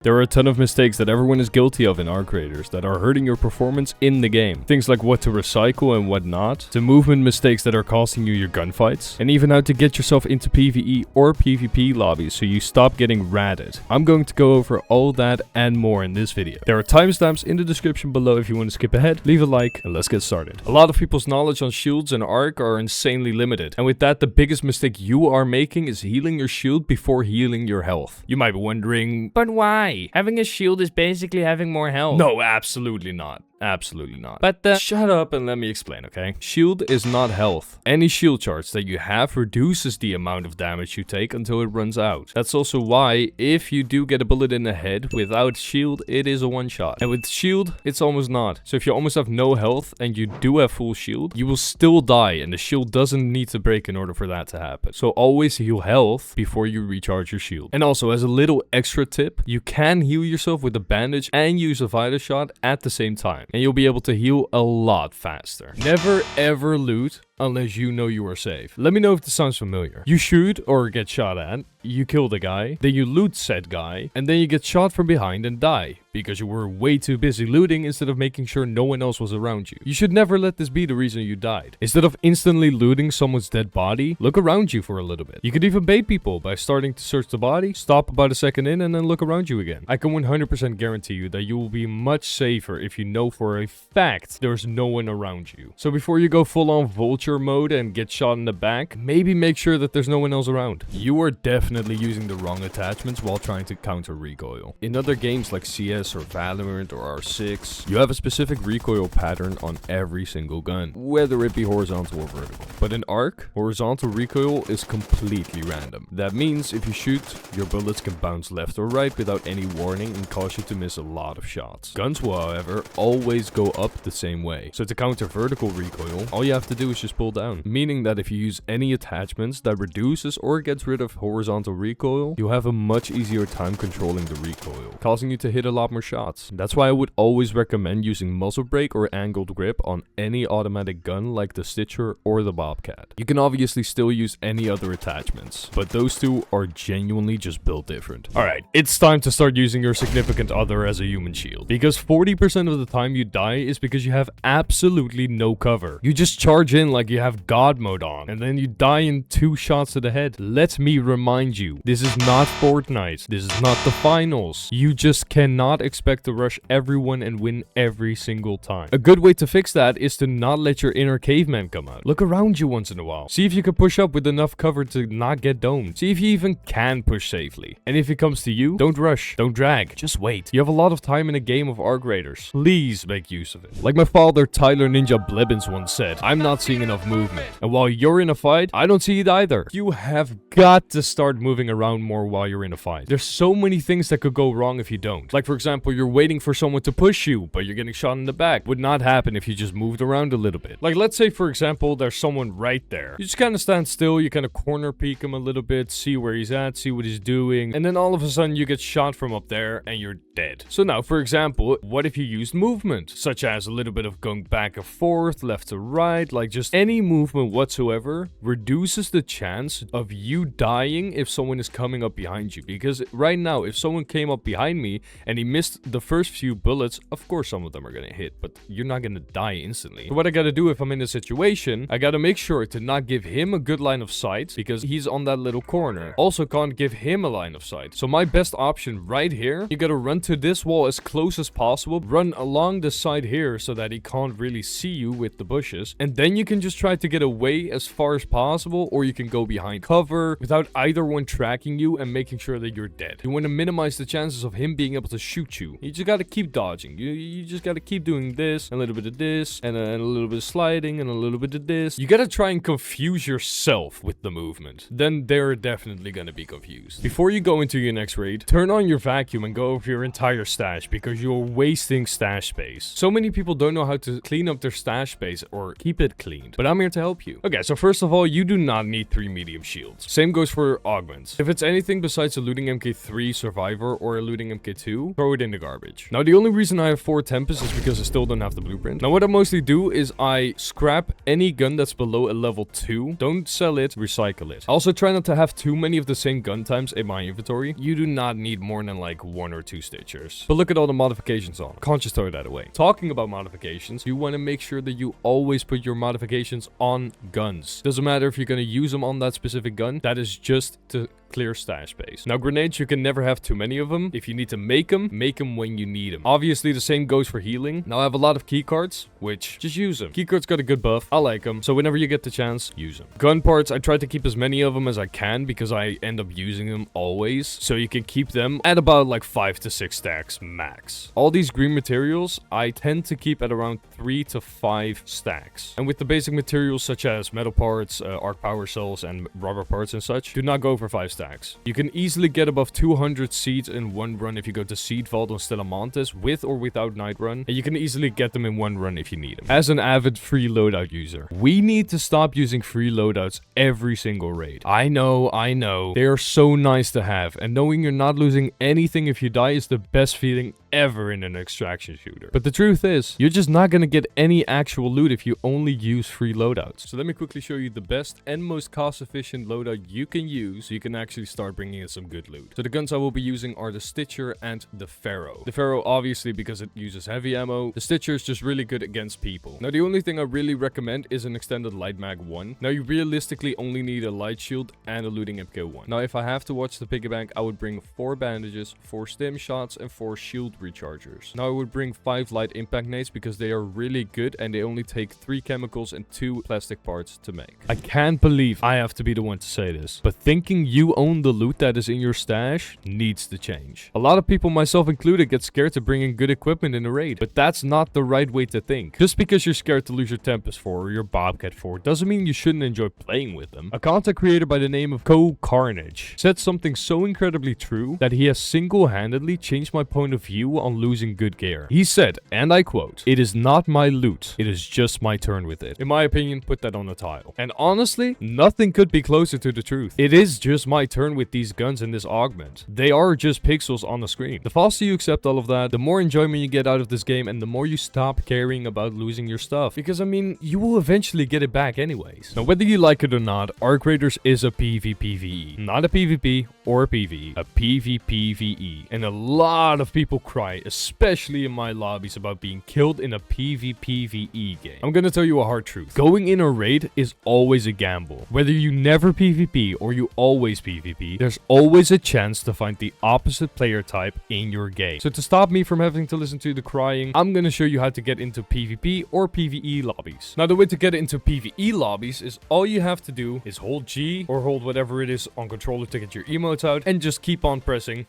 There are a ton of mistakes that everyone is guilty of in ARC creators that are hurting your performance in the game. Things like what to recycle and what not, to movement mistakes that are costing you your gunfights, and even how to get yourself into PvE or PvP lobbies so you stop getting ratted. I'm going to go over all that and more in this video. There are timestamps in the description below if you want to skip ahead, leave a like, and let's get started. A lot of people's knowledge on shields and ARC are insanely limited, and with that the biggest mistake you are making is healing your shield before healing your health. You might be wondering, but why? Having a shield is basically having more health. No, absolutely not. Absolutely not. But shut up and let me explain, okay? Shield is not health. Any shield charge that you have reduces the amount of damage you take until it runs out. That's also why if you do get a bullet in the head without shield, it is a one shot. And with shield, it's almost not. So if you almost have no health and you do have full shield, you will still die and the shield doesn't need to break in order for that to happen. So always heal health before you recharge your shield. And also as a little extra tip, you can heal yourself with a bandage and use a vital shot at the same time. And you'll be able to heal a lot faster. Never ever loot unless you know you are safe. Let me know if this sounds familiar. You shoot or get shot at, you kill the guy, then you loot said guy, and then you get shot from behind and die because you were way too busy looting instead of making sure no one else was around you. You should never let this be the reason you died. Instead of instantly looting someone's dead body, look around you for a little bit. You could even bait people by starting to search the body, stop about a second in, and then look around you again. I can 100% guarantee you that you will be much safer if you know for a fact there's no one around you. So before you go full on vulture mode and get shot in the back, maybe make sure that there's no one else around. You are definitely using the wrong attachments while trying to counter recoil. In other games like CS or Valorant or R6, you have a specific recoil pattern on every single gun, whether it be horizontal or vertical. But in ARC, horizontal recoil is completely random. That means if you shoot, your bullets can bounce left or right without any warning and cause you to miss a lot of shots. Guns will, however, always go up the same way. So to counter vertical recoil, all you have to do is just pull down. Meaning that if you use any attachments that reduces or gets rid of horizontal recoil, you'll have a much easier time controlling the recoil, causing you to hit a lot more shots. That's why I would always recommend using muzzle brake or angled grip on any automatic gun like the Stitcher or the Bobcat. You can obviously still use any other attachments, but those two are genuinely just built different. Alright, it's time to start using your significant other as a human shield, because 40% of the time you die is because you have absolutely no cover. You just charge in like you have God mode on, and then you die in 2 shots to the head. Let me remind you, this is not Fortnite. This is not the finals. You just cannot expect to rush everyone and win every single time. A good way to fix that is to not let your inner caveman come out. Look around you once in a while. See if you can push up with enough cover to not get domed. See if you even can push safely. And if it comes to you, don't rush, don't drag, just wait. You have a lot of time in a game of ARC raiders. Please make use of it. Like my father Tyler Ninja Blevins once said, I'm not seeing enough movement. And while you're in a fight, I don't see it either. You have got to start moving around more while you're in a fight. There's so many things that could go wrong if you don't. Like for example, you're waiting for someone to push you, but you're getting shot in the back. Would not happen if you just moved around a little bit. Like let's say for example, there's someone right there. You just kind of stand still, you kind of corner peek him a little bit, see where he's at, see what he's doing, and then all of a sudden you get shot from up there and you're dead. So now for example, what if you used movement, such as a little bit of going back and forth, left to right, like just any movement whatsoever reduces the chance of you dying if someone is coming up behind you. Because right now, if someone came up behind me and he missed the first few bullets, of course some of them are gonna hit, but you're not gonna die instantly. So what I gotta do if I'm in a situation, I gotta make sure to not give him a good line of sight because he's on that little corner. Also can't give him a line of sight. So my best option right here, you gotta run to this wall as close as possible, run along the side here so that he can't really see you with the bushes, and then you can just try to get away as far as possible, or you can go behind cover without either one tracking you and making sure that you're dead. You want to minimize the chances of him being able to shoot you. You just gotta keep dodging. You just gotta keep doing this, a little bit of this, and a little bit of sliding, and a little bit of this. You gotta try and confuse yourself with the movement. Then they're definitely gonna be confused. Before you go into your next raid, turn on your vacuum and go over your entire stash because you're wasting stash space. So many people don't know how to clean up their stash space or keep it cleaned, but I'm here to help you. Okay, so first of all, you do not need 3 medium shields. Same goes for augments. If it's anything besides a looting MK3 survivor or a looting MK2, throw it it in the garbage. Now, the only reason I have 4 Tempest is because I still don't have the blueprint. Now, what I mostly do is I scrap any gun that's below a level 2. Don't sell it, recycle it. I also try not to have too many of the same gun types in my inventory. You do not need more than like 1 or 2 stitchers. But look at all the modifications on. Can't just throw that away. Talking about modifications, you want to make sure that you always put your modifications on guns. Doesn't matter if you're going to use them on that specific gun. That is just to clear stash space. Now, grenades, you can never have too many of them. If you need to make them when you need them. Obviously, the same goes for healing. Now, I have a lot of keycards, which just use them. Keycards got a good buff. I like them. So whenever you get the chance, use them. Gun parts, I try to keep as many of them as I can because I end up using them always. So you can keep them at about like 5 to 6 stacks max. All these green materials, I tend to keep at around 3 to 5 stacks. And with the basic materials such as metal parts, arc power cells, and rubber parts and such, do not go for 5 stacks. You can easily get above 200 seeds in one run if you go to Seed Vault on Stellamontes with or without Night Run, and you can easily get them in one run if you need them. As an avid free loadout user, we need to stop using free loadouts every single raid. I know. They are so nice to have, and knowing you're not losing anything if you die is the best feeling ever in an extraction shooter. But the truth is, you're just not gonna get any actual loot if you only use free loadouts. So let me quickly show you the best and most cost-efficient loadout you can use so you can actually start bringing in some good loot. So the guns I will be using are the Stitcher and the Pharaoh. The Pharaoh obviously because it uses heavy ammo. The Stitcher is just really good against people. Now the only thing I really recommend is an extended light mag 1. Now you realistically only need a light shield and a looting MK1. Now if I have to watch the piggy bank, I would bring 4 bandages, 4 stim shots, and 4 shield rechargers. Now I would bring 5 light impact nades because they are really good and they only take 3 chemicals and 2 plastic parts to make. I can't believe I have to be the one to say this, but thinking you own the loot that is in your stash needs to change. A lot of people, myself included, get scared to bring in good equipment in a raid, but that's not the right way to think. Just because you're scared to lose your Tempest 4 or your Bobcat 4 doesn't mean you shouldn't enjoy playing with them. A content creator by the name of Carnage said something so incredibly true that he has single-handedly changed my point of view on losing good gear. He said, and I quote, "It is not my loot, it is just my turn with it." In my opinion, put that on a tile. And honestly, nothing could be closer to the truth. It is just my turn with these guns and this augment. They are just pixels on the screen. The faster you accept all of that, the more enjoyment you get out of this game and the more you stop caring about losing your stuff. Because I mean, you will eventually get it back anyways. Now whether you like it or not, Arc Raiders is a PvPvE. Not a PvP or a PvE. A PvPvE. And a lot of people cry, especially in my lobbies, about being killed in a PvPvE game. I'm gonna tell you a hard truth. Going in a raid is always a gamble. Whether you never PvP or you always PvP, there's always a chance to find the opposite player type in your game. So to stop me from having to listen to the crying, I'm gonna show you how to get into PvP or PvE lobbies. Now the way to get into PvE lobbies is all you have to do is hold G or hold whatever it is on controller to get your emotes out and just keep on pressing.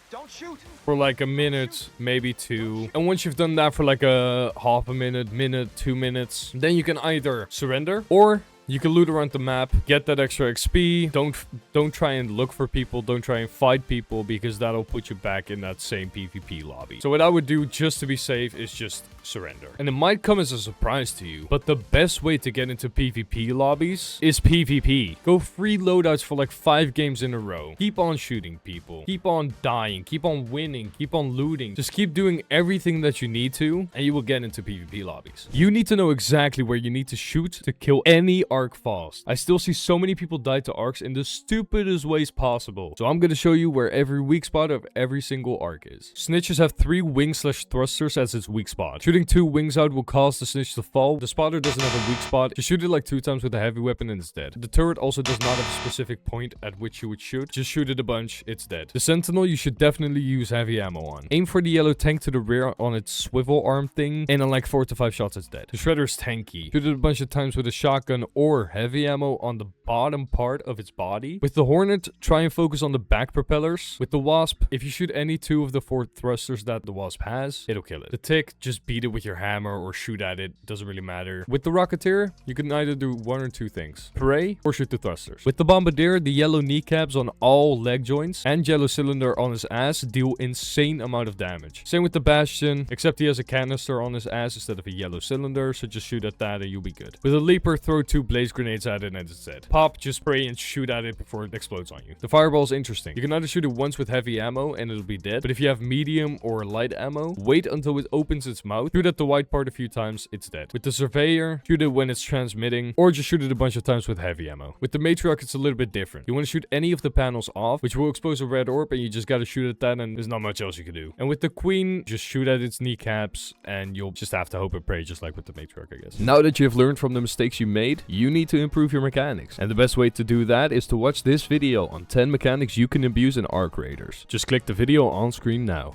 Don't shoot! For like a minute, maybe 2. And once you've done that for like a half a minute, 2 minutes, then you can either surrender or you can loot around the map, get that extra XP. Don't try and look for people. Don't try and fight people because that'll put you back in that same PvP lobby. So what I would do just to be safe is just surrender. And it might come as a surprise to you, but the best way to get into PvP lobbies is PvP. Go free loadouts for like 5 games in a row. Keep on shooting people. Keep on dying. Keep on winning. Keep on looting. Just keep doing everything that you need to and you will get into PvP lobbies. You need to know exactly where you need to shoot to kill any arc fast. I still see so many people die to arcs in the stupidest ways possible. So I'm going to show you where every weak spot of every single arc is. Snitches have 3 wings/thrusters as its weak spot. Shooting 2 wings out will cause the snitch to fall. The spotter doesn't have a weak spot. Just shoot it like 2 times with a heavy weapon and it's dead. The turret also does not have a specific point at which you would shoot. Just shoot it a bunch, it's dead. The sentinel you should definitely use heavy ammo on. Aim for the yellow tank to the rear on its swivel arm thing and on like 4 to 5 shots it's dead. The shredder is tanky. Shoot it a bunch of times with a shotgun or heavy ammo on the bottom part of its body. With the Hornet, try and focus on the back propellers. With the Wasp, if you shoot any 2 of the 4 thrusters that the Wasp has, it'll kill it. The Tick, just beat beat it with your hammer or shoot at it. Doesn't really matter. With the Rocketeer, you can either do one or two things. Pray or shoot the thrusters. With the Bombardier, the yellow kneecaps on all leg joints and yellow cylinder on his ass deal insane amount of damage. Same with the Bastion, except he has a canister on his ass instead of a yellow cylinder, so just shoot at that and you'll be good. With a Leaper, throw 2 blaze grenades at it and it's dead. Pop, just spray and shoot at it before it explodes on you. The Fireball is interesting. You can either shoot it once with heavy ammo and it'll be dead, but if you have medium or light ammo, wait until it opens its mouth, shoot at the white part a few times, it's dead. With the Surveyor, shoot it when it's transmitting, or just shoot it a bunch of times with heavy ammo. With the Matriarch, it's a little bit different. You want to shoot any of the panels off, which will expose a red orb, and you just gotta shoot at that, and there's not much else you can do. And with the Queen, just shoot at its kneecaps, and you'll just have to hope and pray, just like with the Matriarch, I guess. Now that you've learned from the mistakes you made, you need to improve your mechanics. And the best way to do that is to watch this video on 10 mechanics you can abuse in Arc Raiders. Just click the video on screen now.